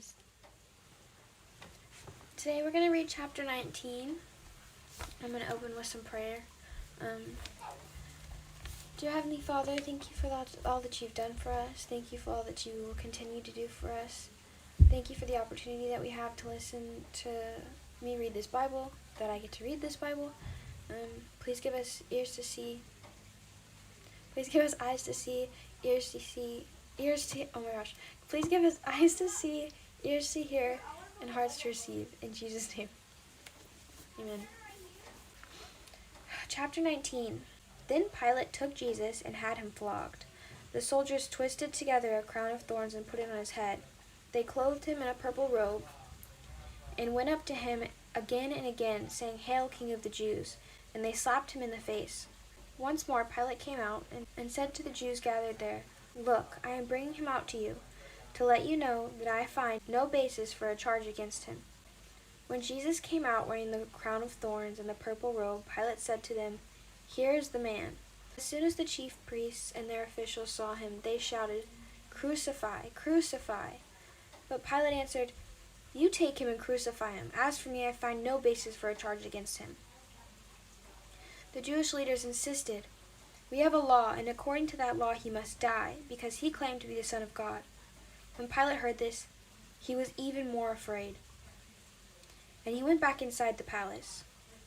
guys. Today we're going to read chapter 19. I'm going to open with some prayer. Dear Heavenly Father, thank you for all that you've done for us. Thank you for all that you will continue to do for us. Thank you for the opportunity that we have to listen to me read this Bible, that I get to read this Bible. Please give us ears to see. Please give us eyes to see, ears to see, oh my gosh. Please give us eyes to see, ears to hear, and hearts to receive. In Jesus' name. Amen. Chapter 19. Then Pilate took Jesus and had him flogged. The soldiers twisted together a crown of thorns and put it on his head. They clothed him in a purple robe and went up to him again and again, saying, "Hail, King of the Jews!" And they slapped him in the face. Once more Pilate came out and said to the Jews gathered there, "Look, I am bringing him out to you, to let you know that I find no basis for a charge against him." When Jesus came out wearing the crown of thorns and the purple robe, Pilate said to them, "Here is the man." As soon as the chief priests and their officials saw him, they shouted, "Crucify! Crucify!" But Pilate answered, "You take him and crucify him. As for me, I find no basis for a charge against him." The Jewish leaders insisted, "We have a law, and according to that law he must die, because he claimed to be the Son of God." When Pilate heard this, he was even more afraid. And he went back inside the palace.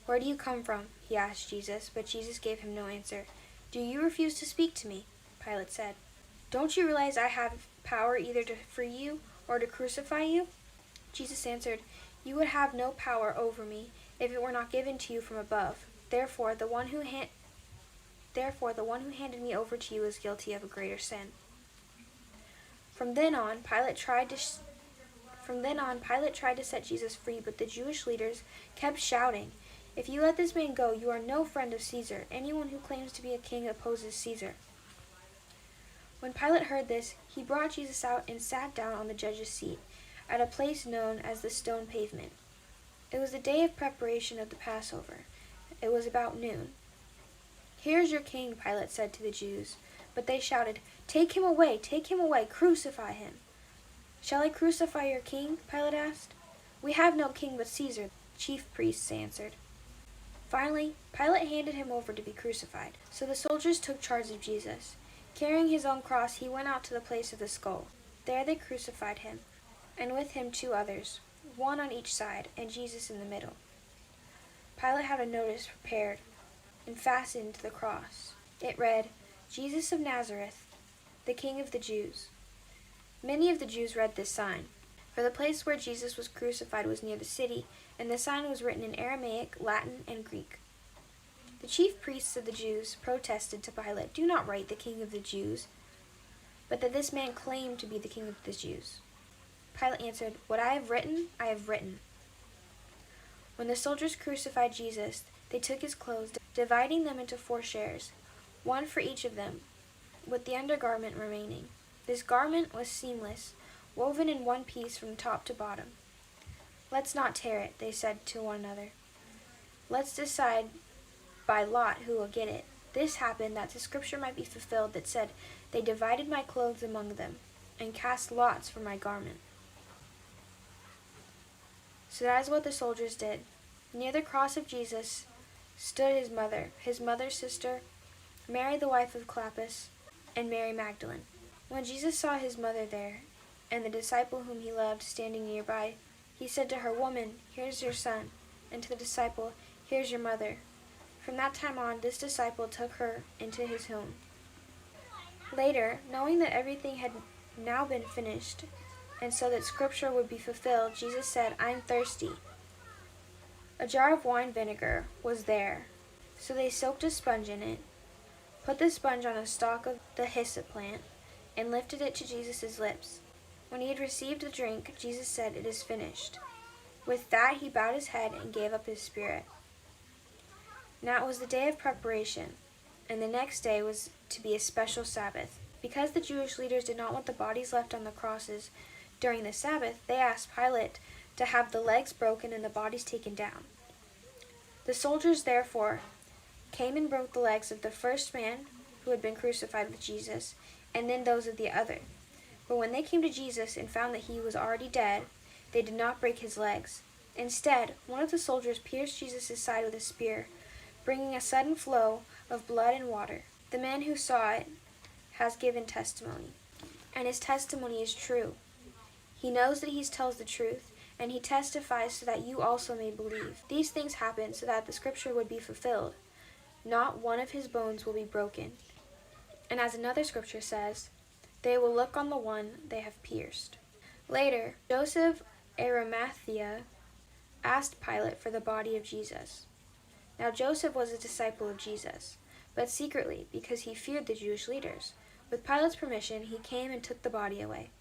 "Where do you come from?" he asked Jesus, but Jesus gave him no answer. "Do you refuse to speak to me?" Pilate said. "Don't you realize I have power either to free you or to crucify you?" Jesus answered, "You would have no power over me if it were not given to you from above. Therefore, the one who handed me over to you is guilty of a greater sin." From then on, Pilate tried to set Jesus free, but the Jewish leaders kept shouting, "If you let this man go, you are no friend of Caesar. Anyone who claims to be a king opposes Caesar." When Pilate heard this, he brought Jesus out and sat down on the judge's seat, at a place known as the Stone Pavement. It was the day of preparation of the Passover. It was about noon. "Here is your king," Pilate said to the Jews. But they shouted, take him away, crucify him." "Shall I crucify your king?" Pilate asked. "We have no king but Caesar," the chief priests answered. Finally, Pilate handed him over to be crucified. So the soldiers took charge of Jesus. Carrying his own cross, he went out to the place of the skull. There they crucified him, and with him 2 others, one on each side, and Jesus in the middle. Pilate had a notice prepared and fastened to the cross. It read, "Jesus of Nazareth, the King of the Jews." Many of the Jews read this sign, for the place where Jesus was crucified was near the city, and the sign was written in Aramaic, Latin, and Greek. The chief priests of the Jews protested to Pilate, "Do not write the King of the Jews, but that this man claimed to be the King of the Jews." Pilate answered, "What I have written, I have written." When the soldiers crucified Jesus, they took his clothes, dividing them into 4 shares, one for each of them, with the undergarment remaining. This garment was seamless, woven in one piece from top to bottom. "Let's not tear it," they said to one another. "Let's decide by lot who will get it." This happened that the scripture might be fulfilled that said, "They divided my clothes among them, and cast lots for my garment." So that is what the soldiers did. Near the cross of Jesus stood his mother's sister, Mary the wife of Clopas, and Mary Magdalene. When Jesus saw his mother there, and the disciple whom he loved standing nearby, he said to her, "Woman, here's your son," and to the disciple, "Here's your mother." From that time on, this disciple took her into his home. Later, knowing that everything had now been finished, and so that scripture would be fulfilled, Jesus said, "I'm thirsty." A jar of wine vinegar was there, so they soaked a sponge in it, put the sponge on a stalk of the hyssop plant, and lifted it to Jesus' lips. When he had received the drink, Jesus said, "It is finished." With that he bowed his head and gave up his spirit. Now it was the day of preparation, and the next day was to be a special Sabbath. Because the Jewish leaders did not want the bodies left on the crosses during the Sabbath, they asked Pilate to have the legs broken and the bodies taken down. The soldiers therefore came and broke the legs of the first man who had been crucified with Jesus, and then those of the other. But when they came to Jesus and found that he was already dead, they did not break his legs. Instead, one of the soldiers pierced Jesus' side with a spear, bringing a sudden flow of blood and water. The man who saw it has given testimony, and his testimony is true. He knows that he tells the truth, and he testifies so that you also may believe. These things happened so that the scripture would be fulfilled. Not one of his bones will be broken. And as another scripture says, they will look on the one they have pierced. Later, Joseph Arimathea asked Pilate for the body of Jesus. Now Joseph was a disciple of Jesus, but secretly because he feared the Jewish leaders. With Pilate's permission, he came and took the body away.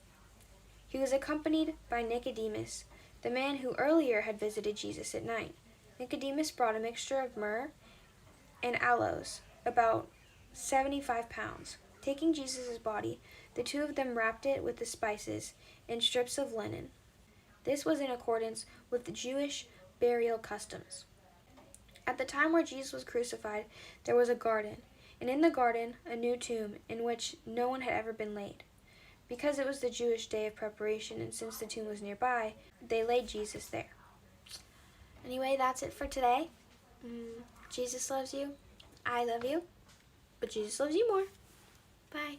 He was accompanied by Nicodemus, the man who earlier had visited Jesus at night. Nicodemus brought a mixture of myrrh and aloes, about 75 pounds. Taking Jesus' body, the two of them wrapped it with the spices in strips of linen. This was in accordance with the Jewish burial customs. At the time where Jesus was crucified, there was a garden, and in the garden a new tomb in which no one had ever been laid. Because it was the Jewish day of preparation, and since the tomb was nearby, they laid Jesus there. Anyway, that's it for today. Jesus loves you. I love you. But Jesus loves you more. Bye.